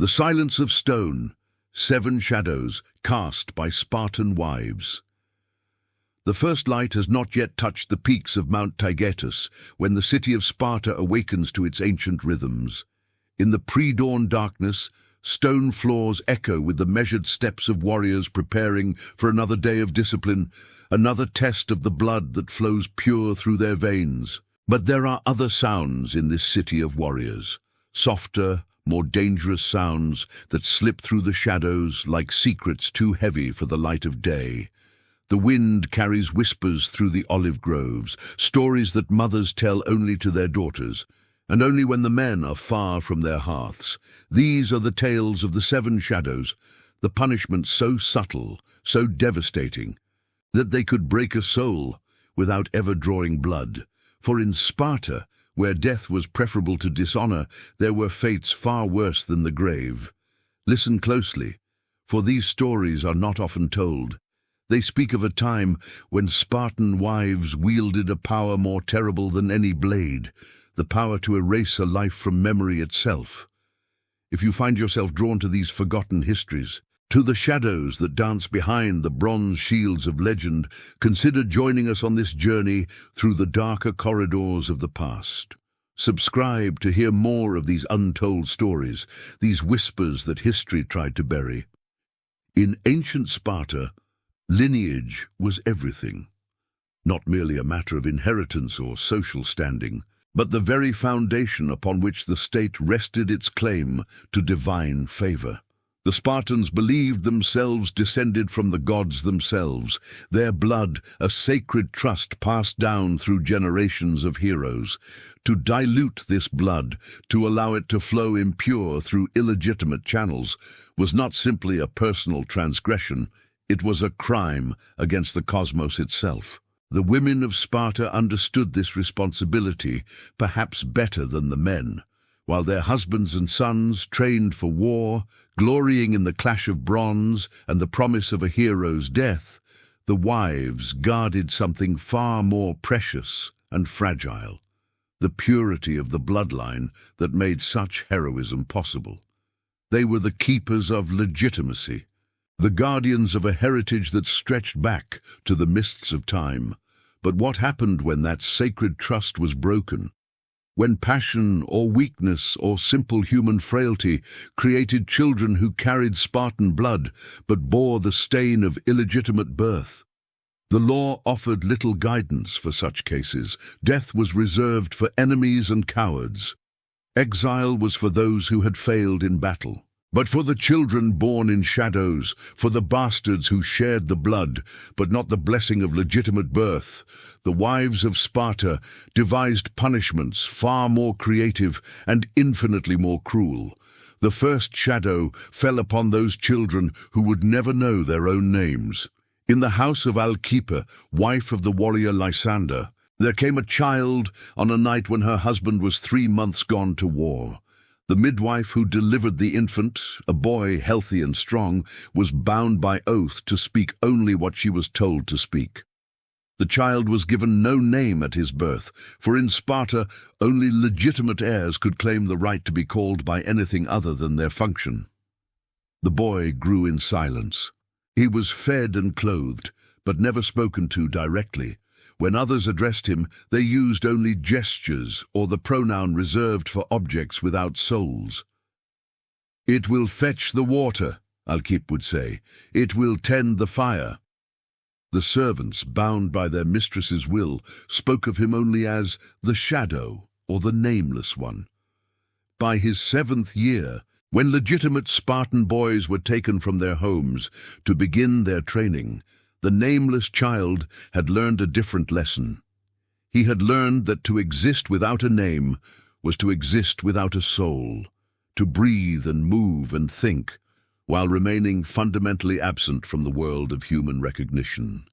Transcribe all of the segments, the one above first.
The silence of stone, 7 shadows cast by Spartan wives. The first light has not yet touched the peaks of Mount Taygetus when the city of Sparta awakens to its ancient rhythms. In the pre-dawn darkness, stone floors echo with the measured steps of warriors preparing for another day of discipline, another test of the blood that flows pure through their veins. But there are other sounds in this city of warriors, softer, more dangerous sounds that slip through the shadows like secrets too heavy for the light of day. The wind carries whispers through the olive groves, stories that mothers tell only to their daughters, and only when the men are far from their hearths. These are the tales of the 7 shadows, the punishments so subtle, so devastating, that they could break a soul without ever drawing blood. For in Sparta, where death was preferable to dishonor, there were fates far worse than the grave. Listen closely, for these stories are not often told. They speak of a time when Spartan wives wielded a power more terrible than any blade, the power to erase a life from memory itself. If you find yourself drawn to these forgotten histories, to the shadows that dance behind the bronze shields of legend, consider joining us on this journey through the darker corridors of the past. Subscribe to hear more of these untold stories, these whispers that history tried to bury. In ancient Sparta, lineage was everything. Not merely a matter of inheritance or social standing, but the very foundation upon which the state rested its claim to divine favor. The Spartans believed themselves descended from the gods themselves, their blood a sacred trust passed down through generations of heroes. To dilute this blood, to allow it to flow impure through illegitimate channels, was not simply a personal transgression, it was a crime against the cosmos itself. The women of Sparta understood this responsibility, perhaps better than the men. While their husbands and sons trained for war, glorying in the clash of bronze and the promise of a hero's death, the wives guarded something far more precious and fragile, the purity of the bloodline that made such heroism possible. They were the keepers of legitimacy, the guardians of a heritage that stretched back to the mists of time. But what happened when that sacred trust was broken? When passion or weakness or simple human frailty created children who carried Spartan blood but bore the stain of illegitimate birth? The law offered little guidance for such cases. Death was reserved for enemies and cowards. Exile was for those who had failed in battle. But for the children born in shadows, for the bastards who shared the blood, but not the blessing of legitimate birth, the wives of Sparta devised punishments far more creative and infinitely more cruel. The first shadow fell upon those children who would never know their own names. In the house of Alcippe, wife of the warrior Lysander, there came a child on a night when her husband was 3 months gone to war. The midwife who delivered the infant, a boy healthy and strong, was bound by oath to speak only what she was told to speak. The child was given no name at his birth, for in Sparta only legitimate heirs could claim the right to be called by anything other than their function. The boy grew in silence. He was fed and clothed, but never spoken to directly. When others addressed him, they used only gestures or the pronoun reserved for objects without souls. "It will fetch the water," Alcippe would say. "It will tend the fire." The servants, bound by their mistress's will, spoke of him only as the shadow or the nameless one. By his 7th year, when legitimate Spartan boys were taken from their homes to begin their training, the nameless child had learned a different lesson. He had learned that to exist without a name was to exist without a soul, to breathe and move and think, while remaining fundamentally absent from the world of human recognition.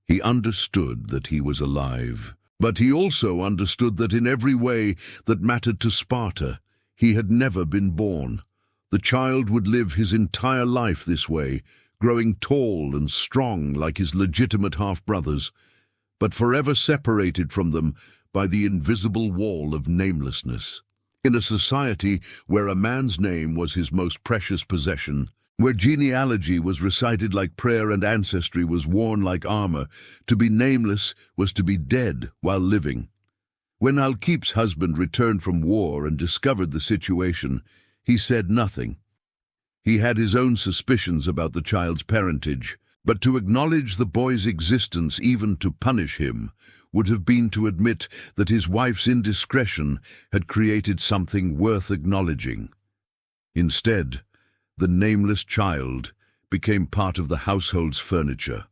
He understood that he was alive, but he also understood that in every way that mattered to Sparta, he had never been born. The child would live his entire life this way, growing tall and strong like his legitimate half-brothers, but forever separated from them by the invisible wall of namelessness. In a society where a man's name was his most precious possession, where genealogy was recited like prayer and ancestry was worn like armor, to be nameless was to be dead while living. When Alkip's husband returned from war and discovered the situation, he said nothing. He had his own suspicions about the child's parentage, but to acknowledge the boy's existence, even to punish him, would have been to admit that his wife's indiscretion had created something worth acknowledging. Instead, the nameless child became part of the household's furniture,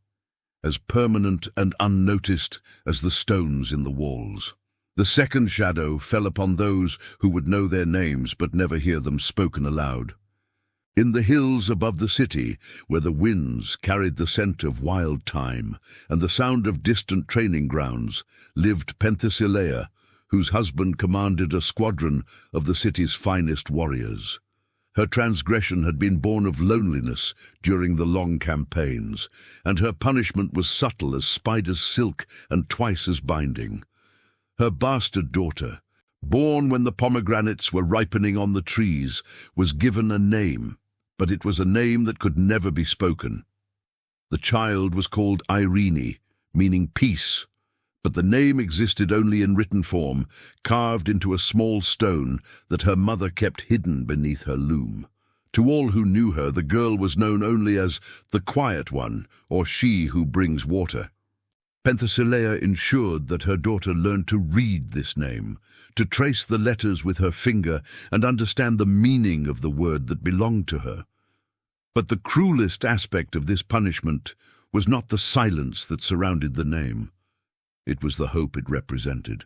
as permanent and unnoticed as the stones in the walls. The second shadow fell upon those who would know their names but never hear them spoken aloud. In the hills above the city, where the winds carried the scent of wild thyme and the sound of distant training grounds, lived Penthesilea, whose husband commanded a squadron of the city's finest warriors. Her transgression had been born of loneliness during the long campaigns, and her punishment was subtle as spider's silk and twice as binding. Her bastard daughter, born when the pomegranates were ripening on the trees, was given a name, but it was a name that could never be spoken. The child was called Irene, meaning peace, but the name existed only in written form, carved into a small stone that her mother kept hidden beneath her loom. To all who knew her, the girl was known only as the Quiet One, or she who brings water. Penthesilea ensured that her daughter learned to read this name, to trace the letters with her finger and understand the meaning of the word that belonged to her. But the cruelest aspect of this punishment was not the silence that surrounded the name. It was the hope it represented.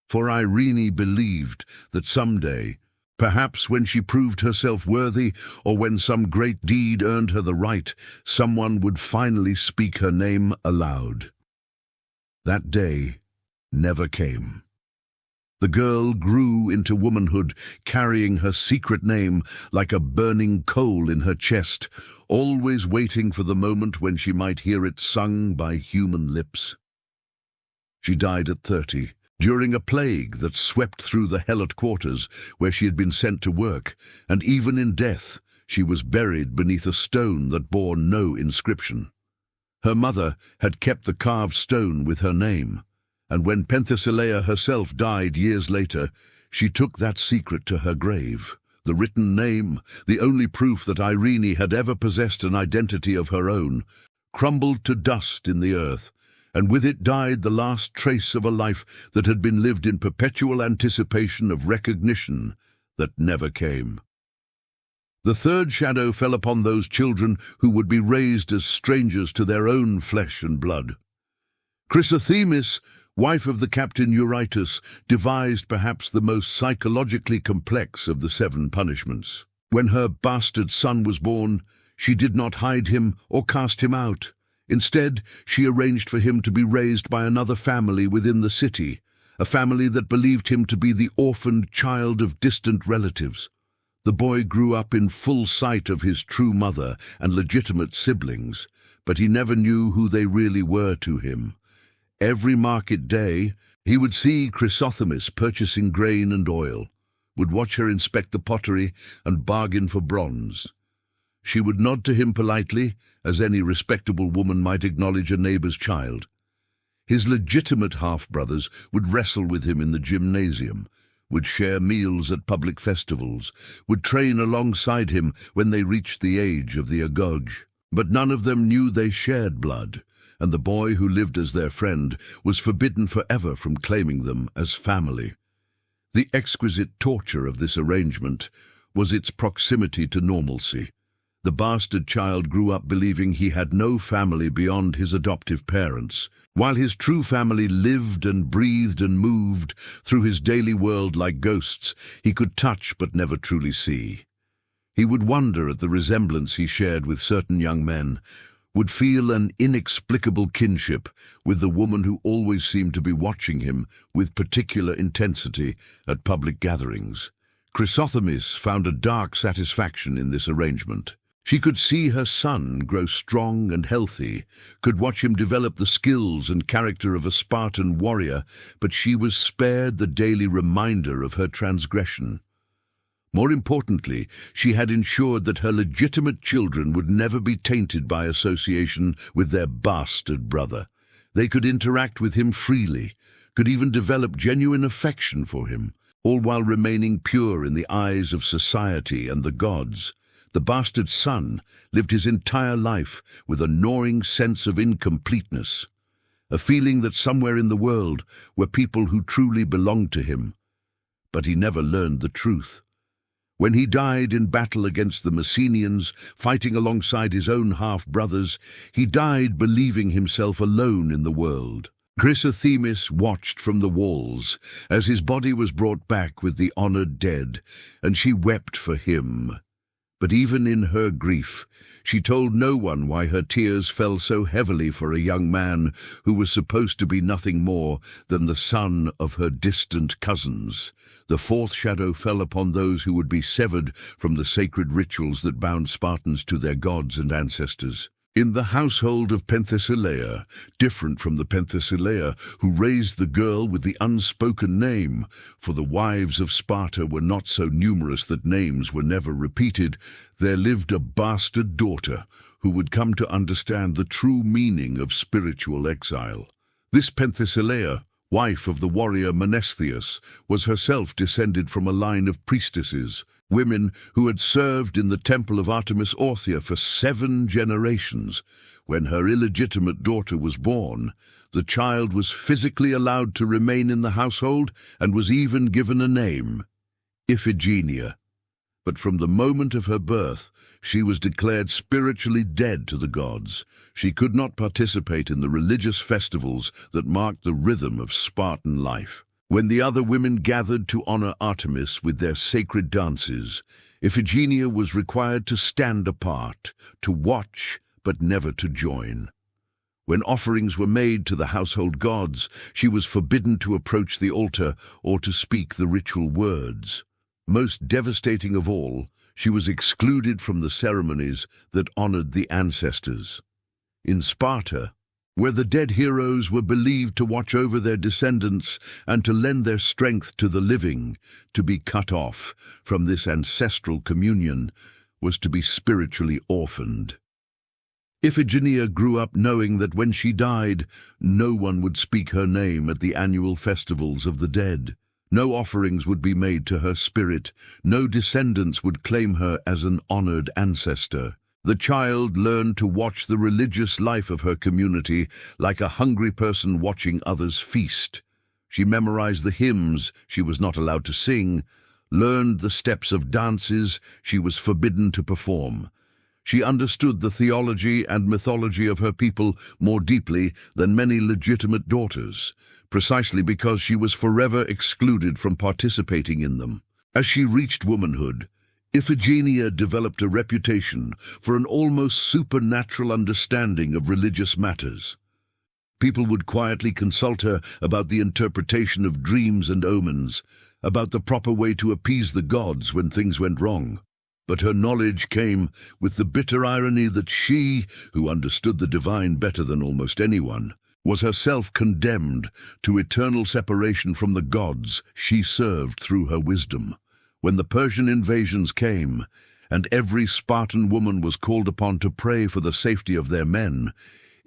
For Irene believed that someday, perhaps when she proved herself worthy, or when some great deed earned her the right, someone would finally speak her name aloud. That day never came. The girl grew into womanhood, carrying her secret name like a burning coal in her chest, always waiting for the moment when she might hear it sung by human lips. She died at 30, during a plague that swept through the Helot quarters where she had been sent to work, and even in death she was buried beneath a stone that bore no inscription. Her mother had kept the carved stone with her name, and when Penthesilea herself died years later, she took that secret to her grave. The written name, the only proof that Irene had ever possessed an identity of her own, crumbled to dust in the earth, and with it died the last trace of a life that had been lived in perpetual anticipation of recognition that never came. The third shadow fell upon those children who would be raised as strangers to their own flesh and blood. Chrysothemis, wife of the captain Eurytus, devised perhaps the most psychologically complex of the 7 punishments. When her bastard son was born, she did not hide him or cast him out. Instead, she arranged for him to be raised by another family within the city, a family that believed him to be the orphaned child of distant relatives. The boy grew up in full sight of his true mother and legitimate siblings, but he never knew who they really were to him. Every market day, he would see Chrysothemis purchasing grain and oil, would watch her inspect the pottery and bargain for bronze. She would nod to him politely, as any respectable woman might acknowledge a neighbor's child. His legitimate half-brothers would wrestle with him in the gymnasium, would share meals at public festivals, would train alongside him when they reached the age of the agoge. But none of them knew they shared blood, and the boy who lived as their friend was forbidden forever from claiming them as family. The exquisite torture of this arrangement was its proximity to normalcy. The bastard child grew up believing he had no family beyond his adoptive parents, while his true family lived and breathed and moved through his daily world like ghosts he could touch but never truly see. He would wonder at the resemblance he shared with certain young men, would feel an inexplicable kinship with the woman who always seemed to be watching him with particular intensity at public gatherings. Chrysothemis found a dark satisfaction in this arrangement. She could see her son grow strong and healthy, could watch him develop the skills and character of a Spartan warrior, but she was spared the daily reminder of her transgression. More importantly, she had ensured that her legitimate children would never be tainted by association with their bastard brother. They could interact with him freely, could even develop genuine affection for him, all while remaining pure in the eyes of society and the gods. The bastard son lived his entire life with a gnawing sense of incompleteness, a feeling that somewhere in the world were people who truly belonged to him. But he never learned the truth. When he died in battle against the Messenians, fighting alongside his own half-brothers, he died believing himself alone in the world. Chrysothemis watched from the walls as his body was brought back with the honored dead, and she wept for him. But even in her grief, she told no one why her tears fell so heavily for a young man who was supposed to be nothing more than the son of her distant cousins. The fourth shadow fell upon those who would be severed from the sacred rituals that bound Spartans to their gods and ancestors. In the household of Penthesilea, different from the Penthesilea who raised the girl with the unspoken name, for the wives of Sparta were not so numerous that names were never repeated, there lived a bastard daughter who would come to understand the true meaning of spiritual exile. This Penthesilea, wife of the warrior Menestheus, was herself descended from a line of priestesses, women who had served in the temple of Artemis Orthia for 7 generations. When her illegitimate daughter was born, the child was physically allowed to remain in the household and was even given a name, Iphigenia. But from the moment of her birth, she was declared spiritually dead to the gods. She could not participate in the religious festivals that marked the rhythm of Spartan life. When the other women gathered to honor Artemis with their sacred dances, Iphigenia was required to stand apart, to watch, but never to join. When offerings were made to the household gods, she was forbidden to approach the altar or to speak the ritual words. Most devastating of all, she was excluded from the ceremonies that honored the ancestors. In Sparta, where the dead heroes were believed to watch over their descendants and to lend their strength to the living, to be cut off from this ancestral communion was to be spiritually orphaned. Iphigenia grew up knowing that when she died, no one would speak her name at the annual festivals of the dead. No offerings would be made to her spirit. No descendants would claim her as an honored ancestor. The child learned to watch the religious life of her community like a hungry person watching others feast. She memorized the hymns she was not allowed to sing, learned the steps of dances she was forbidden to perform. She understood the theology and mythology of her people more deeply than many legitimate daughters, precisely because she was forever excluded from participating in them. As she reached womanhood, Iphigenia developed a reputation for an almost supernatural understanding of religious matters. People would quietly consult her about the interpretation of dreams and omens, about the proper way to appease the gods when things went wrong. But her knowledge came with the bitter irony that she, who understood the divine better than almost anyone, was herself condemned to eternal separation from the gods she served through her wisdom. When the Persian invasions came, and every Spartan woman was called upon to pray for the safety of their men,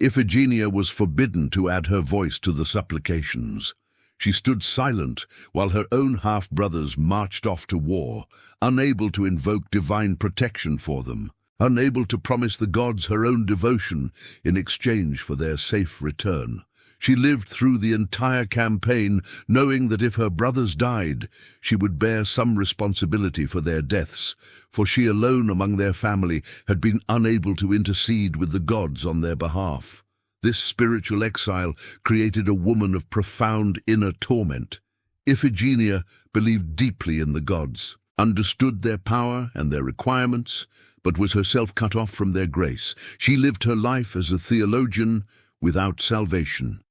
Iphigenia was forbidden to add her voice to the supplications. She stood silent while her own half-brothers marched off to war, unable to invoke divine protection for them, unable to promise the gods her own devotion in exchange for their safe return. She lived through the entire campaign, knowing that if her brothers died, she would bear some responsibility for their deaths, for she alone among their family had been unable to intercede with the gods on their behalf. This spiritual exile created a woman of profound inner torment. Iphigenia believed deeply in the gods, understood their power and their requirements, but was herself cut off from their grace. She lived her life as a theologian without salvation,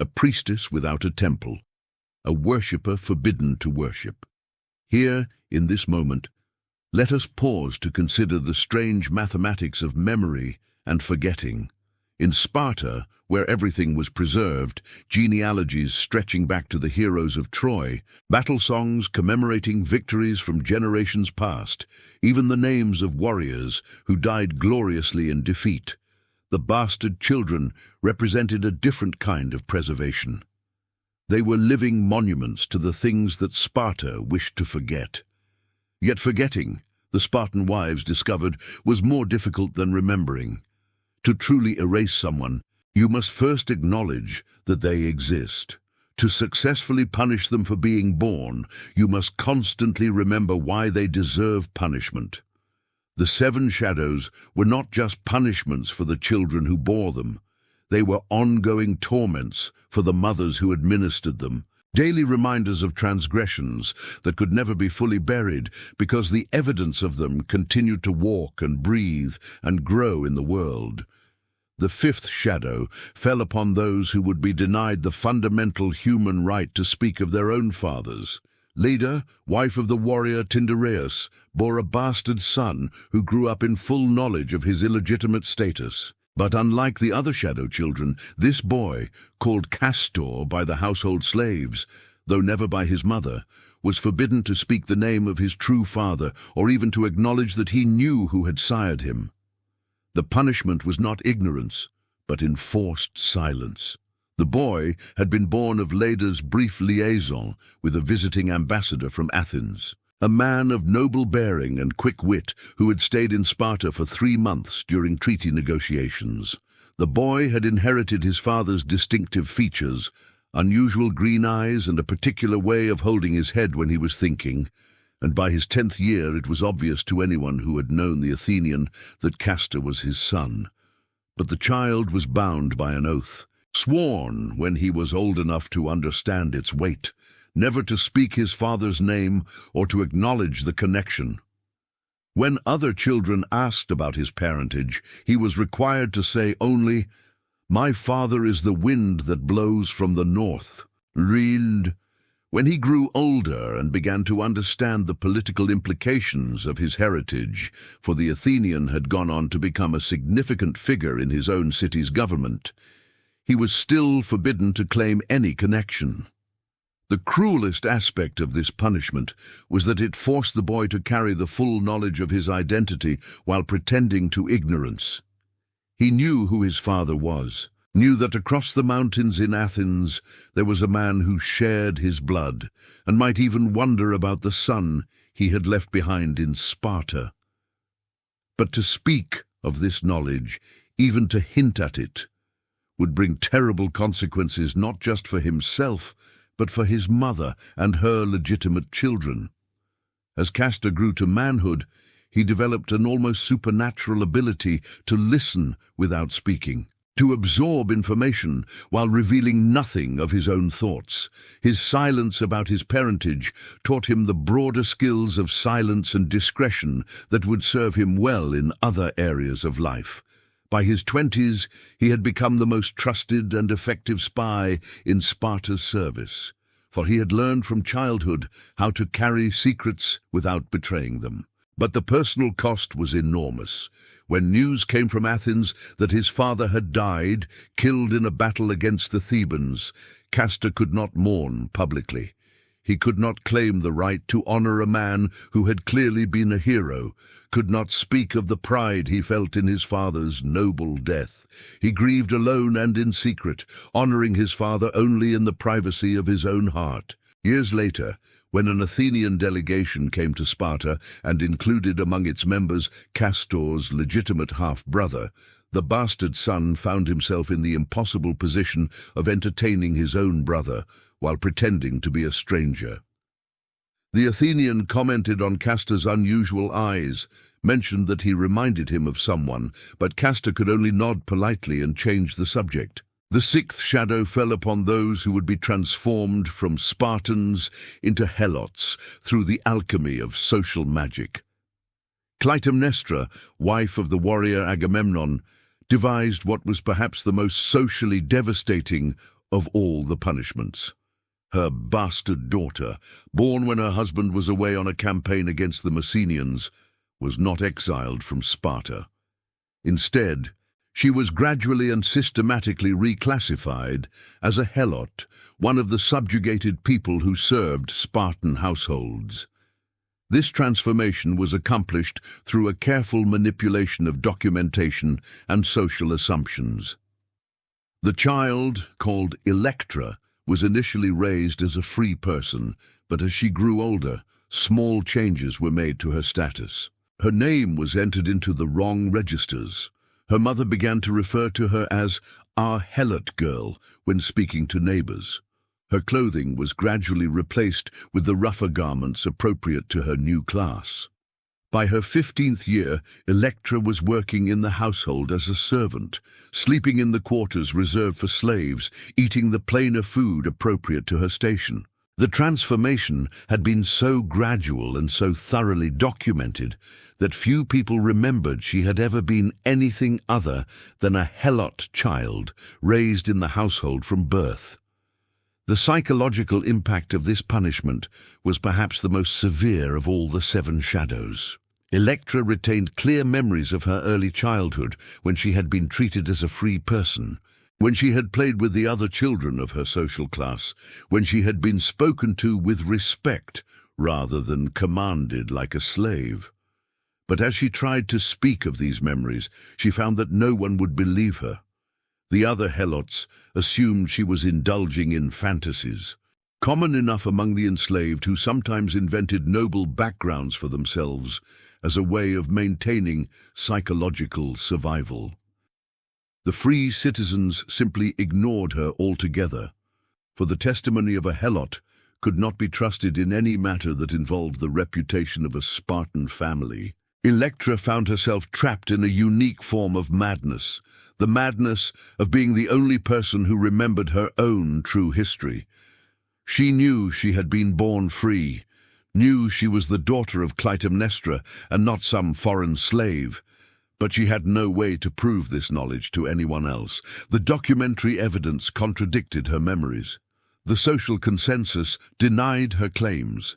a priestess without a temple, a worshipper forbidden to worship. Here, in this moment, Let us pause to consider the strange mathematics of memory and forgetting. In Sparta, where everything was preserved, genealogies stretching back to the heroes of Troy, battle songs commemorating victories from generations past, even the names of warriors who died gloriously in defeat. The bastard children represented a different kind of preservation. They were living monuments to the things that Sparta wished to forget. Yet forgetting, the Spartan wives discovered, was more difficult than remembering. To truly erase someone, you must first acknowledge that they exist. To successfully punish them for being born, you must constantly remember why they deserve punishment. The 7 shadows were not just punishments for the children who bore them. They were ongoing torments for the mothers who administered them, daily reminders of transgressions that could never be fully buried because the evidence of them continued to walk and breathe and grow in the world. The 5th shadow fell upon those who would be denied the fundamental human right to speak of their own fathers. Leda, wife of the warrior Tyndareus, bore a bastard son who grew up in full knowledge of his illegitimate status. But unlike the other shadow children, this boy, called Castor by the household slaves, though never by his mother, was forbidden to speak the name of his true father or even to acknowledge that he knew who had sired him. The punishment was not ignorance, but enforced silence. The boy had been born of Leda's brief liaison with a visiting ambassador from Athens, a man of noble bearing and quick wit who had stayed in Sparta for 3 months during treaty negotiations. The boy had inherited his father's distinctive features, unusual green eyes and a particular way of holding his head when he was thinking, and by his 10th year it was obvious to anyone who had known the Athenian that Castor was his son. But the child was bound by an oath, sworn when he was old enough to understand its weight, never to speak his father's name or to acknowledge the connection. When other children asked about his parentage, he was required to say only, "My father is the wind that blows from the north." Read. When he grew older and began to understand the political implications of his heritage, for the Athenian had gone on to become a significant figure in his own city's government, he was still forbidden to claim any connection. The cruelest aspect of this punishment was that it forced the boy to carry the full knowledge of his identity while pretending to ignorance. He knew who his father was, knew that across the mountains in Athens there was a man who shared his blood, and might even wonder about the son he had left behind in Sparta. But to speak of this knowledge, even to hint at it, would bring terrible consequences not just for himself, but for his mother and her legitimate children. As Castor grew to manhood, he developed an almost supernatural ability to listen without speaking, to absorb information while revealing nothing of his own thoughts. His silence about his parentage taught him the broader skills of silence and discretion that would serve him well in other areas of life. By his 20s, he had become the most trusted and effective spy in Sparta's service, for he had learned from childhood how to carry secrets without betraying them. But the personal cost was enormous. When news came from Athens that his father had died, killed in a battle against the Thebans, Castor could not mourn publicly. He could not claim the right to honor a man who had clearly been a hero, could not speak of the pride he felt in his father's noble death. He grieved alone and in secret, honoring his father only in the privacy of his own heart. Years later, when an Athenian delegation came to Sparta and included among its members Castor's legitimate half-brother, the bastard son found himself in the impossible position of entertaining his own brother while pretending to be a stranger. The Athenian commented on Castor's unusual eyes, mentioned that he reminded him of someone, but Castor could only nod politely and change the subject. The 6th shadow fell upon those who would be transformed from Spartans into helots through the alchemy of social magic. Clytemnestra, wife of the warrior Agamemnon, devised what was perhaps the most socially devastating of all the punishments. Her bastard daughter, born when her husband was away on a campaign against the Messenians, was not exiled from Sparta. Instead, she was gradually and systematically reclassified as a helot, one of the subjugated people who served Spartan households. This transformation was accomplished through a careful manipulation of documentation and social assumptions. The child, called Electra, was initially raised as a free person, but as she grew older, small changes were made to her status. Her name was entered into the wrong registers. Her mother began to refer to her as our helot girl when speaking to neighbors. Her clothing was gradually replaced with the rougher garments appropriate to her new class. By her 15th year, Electra was working in the household as a servant, sleeping in the quarters reserved for slaves, eating the plainer food appropriate to her station. The transformation had been so gradual and so thoroughly documented that few people remembered she had ever been anything other than a helot child raised in the household from birth. The psychological impact of this punishment was perhaps the most severe of all the 7 shadows. Electra retained clear memories of her early childhood when she had been treated as a free person, when she had played with the other children of her social class, when she had been spoken to with respect rather than commanded like a slave. But as she tried to speak of these memories, she found that no one would believe her. The other helots assumed she was indulging in fantasies, common enough among the enslaved who sometimes invented noble backgrounds for themselves as a way of maintaining psychological survival. The free citizens simply ignored her altogether, for the testimony of a helot could not be trusted in any matter that involved the reputation of a Spartan family. Electra found herself trapped in a unique form of madness, the madness of being the only person who remembered her own true history. She knew she had been born free, knew she was the daughter of Clytemnestra and not some foreign slave, but she had no way to prove this knowledge to anyone else. The documentary evidence contradicted her memories. The social consensus denied her claims.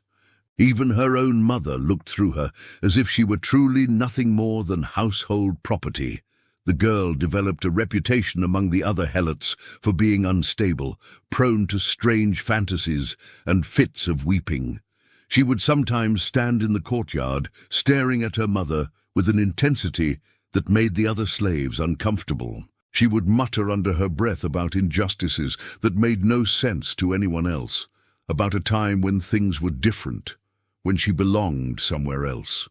Even her own mother looked through her as if she were truly nothing more than household property. The girl developed a reputation among the other helots for being unstable, prone to strange fantasies and fits of weeping. She would sometimes stand in the courtyard, staring at her mother with an intensity that made the other slaves uncomfortable. She would mutter under her breath about injustices that made no sense to anyone else, about a time when things were different, when she belonged somewhere else.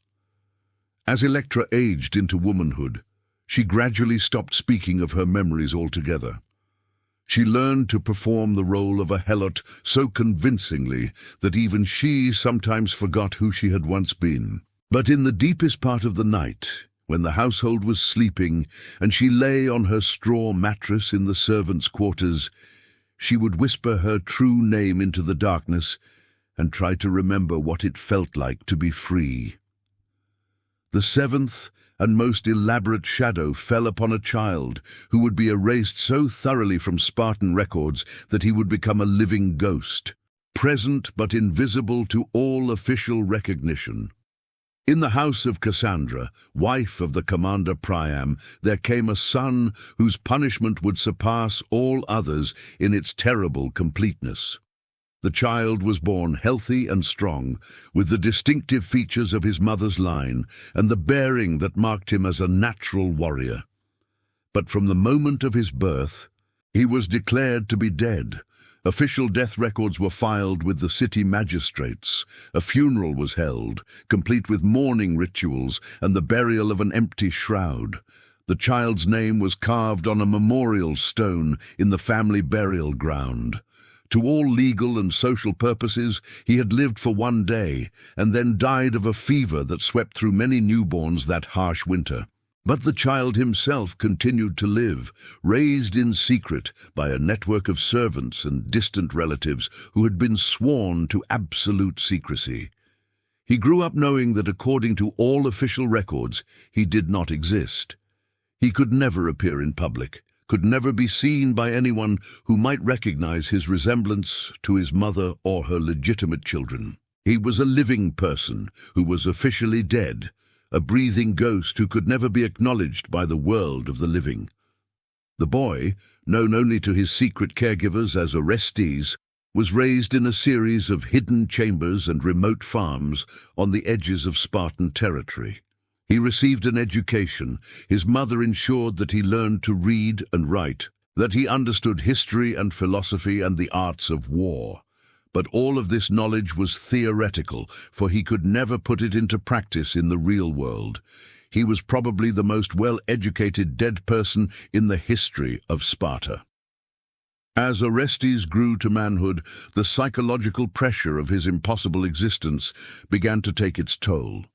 As Electra aged into womanhood, she gradually stopped speaking of her memories altogether. She learned to perform the role of a helot so convincingly that even she sometimes forgot who she had once been. But in the deepest part of the night, when the household was sleeping and she lay on her straw mattress in the servants' quarters, she would whisper her true name into the darkness and try to remember what it felt like to be free. The 7th and most elaborate shadow fell upon a child who would be erased so thoroughly from Spartan records that he would become a living ghost, present but invisible to all official recognition. In the house of Cassandra, wife of the commander Priam, there came a son whose punishment would surpass all others in its terrible completeness. The child was born healthy and strong, with the distinctive features of his mother's line and the bearing that marked him as a natural warrior. But from the moment of his birth, he was declared to be dead. Official death records were filed with the city magistrates. A funeral was held, complete with mourning rituals and the burial of an empty shroud. The child's name was carved on a memorial stone in the family burial ground. To all legal and social purposes, he had lived for one day and then died of a fever that swept through many newborns that harsh winter. But the child himself continued to live, raised in secret by a network of servants and distant relatives who had been sworn to absolute secrecy. He grew up knowing that according to all official records, he did not exist. He could never appear in public, could never be seen by anyone who might recognize his resemblance to his mother or her legitimate children. He was a living person who was officially dead, a breathing ghost who could never be acknowledged by the world of the living. The boy, known only to his secret caregivers as Orestes, was raised in a series of hidden chambers and remote farms on the edges of Spartan territory. He received an education. His mother ensured that he learned to read and write, that he understood history and philosophy and the arts of war. But all of this knowledge was theoretical, for he could never put it into practice in the real world. He was probably the most well-educated dead person in the history of Sparta. As Orestes grew to manhood, the psychological pressure of his impossible existence began to take its toll.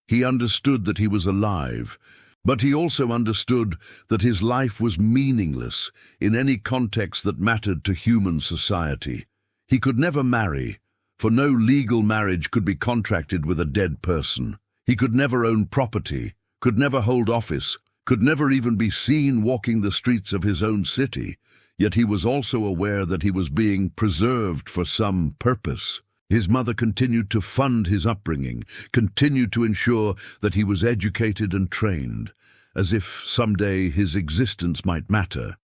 He understood that he was alive, but he also understood that his life was meaningless in any context that mattered to human society. He could never marry, for no legal marriage could be contracted with a dead person. He could never own property, could never hold office, could never even be seen walking the streets of his own city, yet he was also aware that he was being preserved for some purpose. His mother continued to fund his upbringing, continued to ensure that he was educated and trained, as if someday his existence might matter.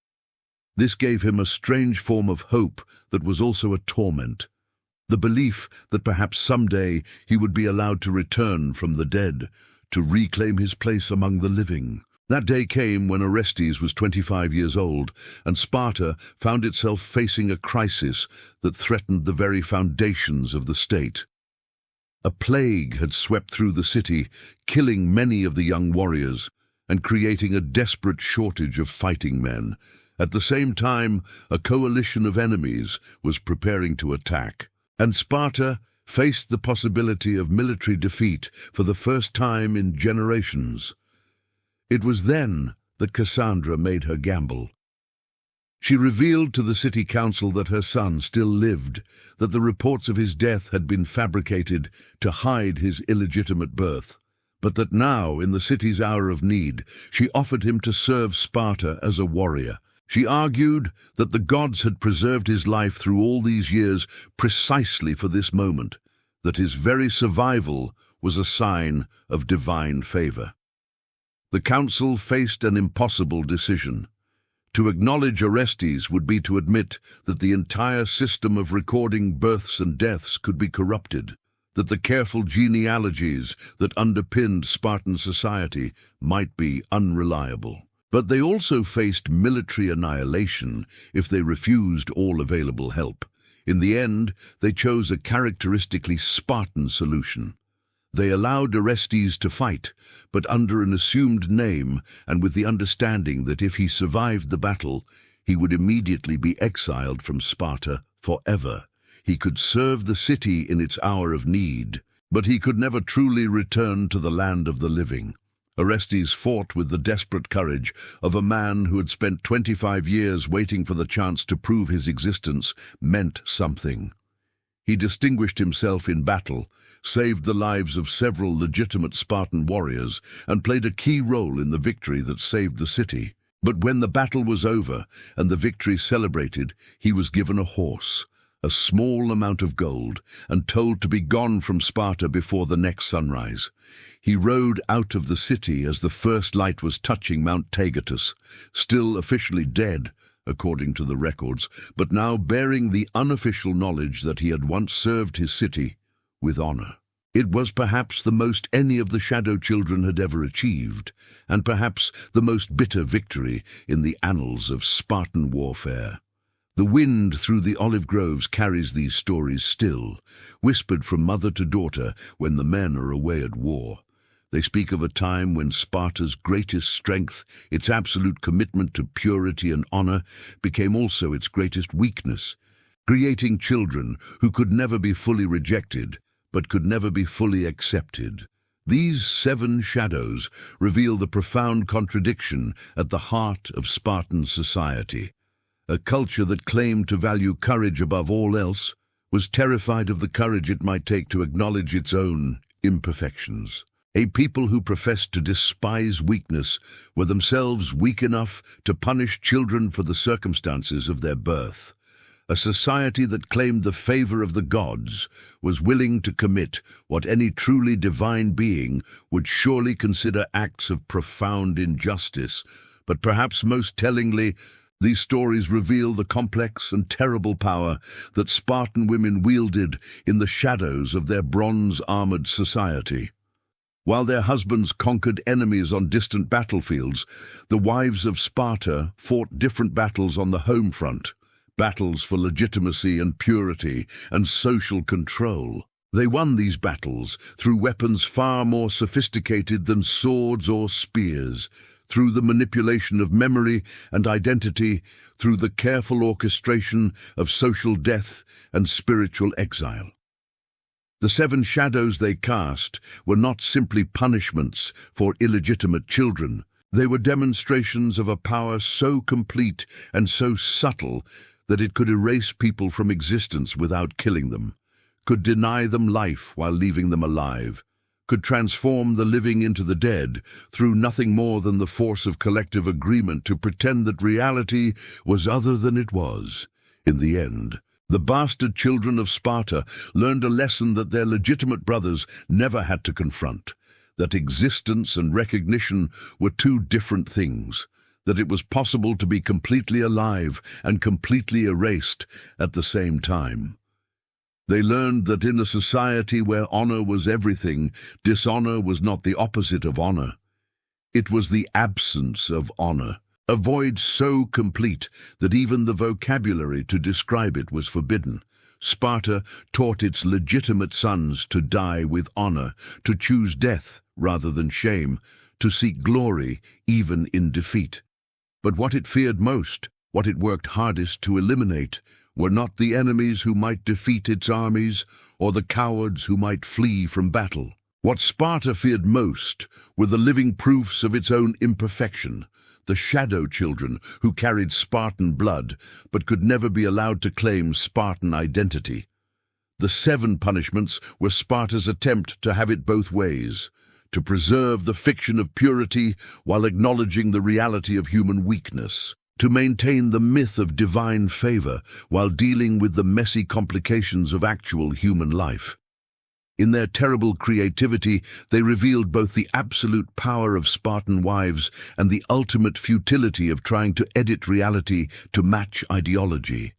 This gave him a strange form of hope that was also a torment, the belief that perhaps someday he would be allowed to return from the dead, to reclaim his place among the living. That day came when Orestes was 25 years old, and Sparta found itself facing a crisis that threatened the very foundations of the state. A plague had swept through the city, killing many of the young warriors, and creating a desperate shortage of fighting men. At the same time, a coalition of enemies was preparing to attack, and Sparta faced the possibility of military defeat for the first time in generations. It was then that Cassandra made her gamble. She revealed to the city council that her son still lived, that the reports of his death had been fabricated to hide his illegitimate birth, but that now, in the city's hour of need, she offered him to serve Sparta as a warrior. She argued that the gods had preserved his life through all these years precisely for this moment, that his very survival was a sign of divine favor. The council faced an impossible decision. To acknowledge Orestes would be to admit that the entire system of recording births and deaths could be corrupted, that the careful genealogies that underpinned Spartan society might be unreliable. But they also faced military annihilation if they refused all available help. In the end, they chose a characteristically Spartan solution. They allowed Orestes to fight, but under an assumed name and with the understanding that if he survived the battle, he would immediately be exiled from Sparta forever. He could serve the city in its hour of need, but he could never truly return to the land of the living. Orestes fought with the desperate courage of a man who had spent 25 years waiting for the chance to prove his existence meant something. He distinguished himself in battle, saved the lives of several legitimate Spartan warriors, and played a key role in the victory that saved the city. But when the battle was over and the victory celebrated, he was given a horse, a small amount of gold, and told to be gone from Sparta before the next sunrise. He rode out of the city as the first light was touching Mount Taygetus, still officially dead, according to the records, but now bearing the unofficial knowledge that he had once served his city with honor. It was perhaps the most any of the Shadow Children had ever achieved, and perhaps the most bitter victory in the annals of Spartan warfare. The wind through the olive groves carries these stories still, whispered from mother to daughter when the men are away at war. They speak of a time when Sparta's greatest strength, its absolute commitment to purity and honor, became also its greatest weakness, creating children who could never be fully rejected, but could never be fully accepted. These 7 shadows reveal the profound contradiction at the heart of Spartan society. A culture that claimed to value courage above all else was terrified of the courage it might take to acknowledge its own imperfections. A people who professed to despise weakness were themselves weak enough to punish children for the circumstances of their birth. A society that claimed the favor of the gods was willing to commit what any truly divine being would surely consider acts of profound injustice. But perhaps most tellingly, these stories reveal the complex and terrible power that Spartan women wielded in the shadows of their bronze-armored society. While their husbands conquered enemies on distant battlefields, the wives of Sparta fought different battles on the home front, battles for legitimacy and purity and social control. They won these battles through weapons far more sophisticated than swords or spears, through the manipulation of memory and identity, through the careful orchestration of social death and spiritual exile. The 7 shadows they cast were not simply punishments for illegitimate children. They were demonstrations of a power so complete and so subtle that it could erase people from existence without killing them, could deny them life while leaving them alive, could transform the living into the dead through nothing more than the force of collective agreement to pretend that reality was other than it was. In the end, the bastard children of Sparta learned a lesson that their legitimate brothers never had to confront, that existence and recognition were 2 different things, that it was possible to be completely alive and completely erased at the same time. They learned that in a society where honor was everything, dishonor was not the opposite of honor. It was the absence of honor, a void so complete that even the vocabulary to describe it was forbidden. Sparta taught its legitimate sons to die with honor, to choose death rather than shame, to seek glory even in defeat. But what it feared most, what it worked hardest to eliminate, were not the enemies who might defeat its armies or the cowards who might flee from battle. What Sparta feared most were the living proofs of its own imperfection, the shadow children who carried Spartan blood but could never be allowed to claim Spartan identity. The 7 punishments were Sparta's attempt to have it both ways, to preserve the fiction of purity while acknowledging the reality of human weakness, to maintain the myth of divine favor while dealing with the messy complications of actual human life. In their terrible creativity, they revealed both the absolute power of Spartan wives and the ultimate futility of trying to edit reality to match ideology.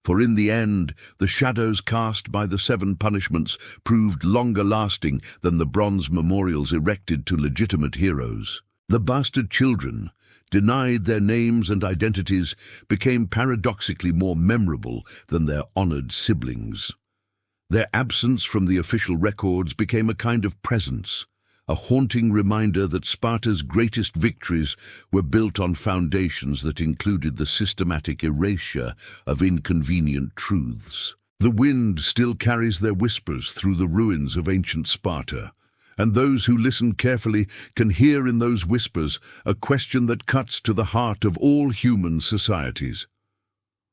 For in the end, the shadows cast by the 7 punishments proved longer lasting than the bronze memorials erected to legitimate heroes. The bastard children, denied their names and identities, became paradoxically more memorable than their honored siblings. Their absence from the official records became a kind of presence, a haunting reminder that Sparta's greatest victories were built on foundations that included the systematic erasure of inconvenient truths. The wind still carries their whispers through the ruins of ancient Sparta, and those who listen carefully can hear in those whispers a question that cuts to the heart of all human societies.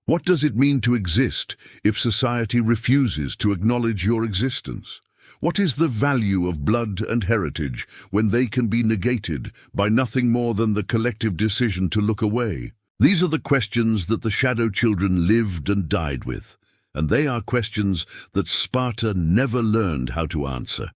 What does it mean to exist if society refuses to acknowledge your existence? What is the value of blood and heritage when they can be negated by nothing more than the collective decision to look away? These are the questions that the shadow children lived and died with, and they are questions that Sparta never learned how to answer.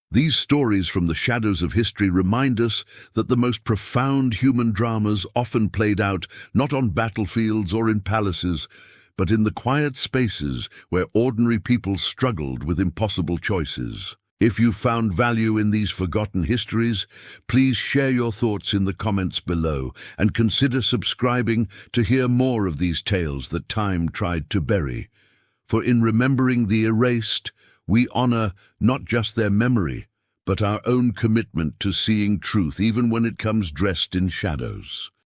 These stories from the shadows of history remind us that the most profound human dramas often played out not on battlefields or in palaces, but in the quiet spaces where ordinary people struggled with impossible choices. If you found value in these forgotten histories, please share your thoughts in the comments below and consider subscribing to hear more of these tales that time tried to bury. For in remembering the erased, we honor not just their memory, but our own commitment to seeing truth even when it comes dressed in shadows.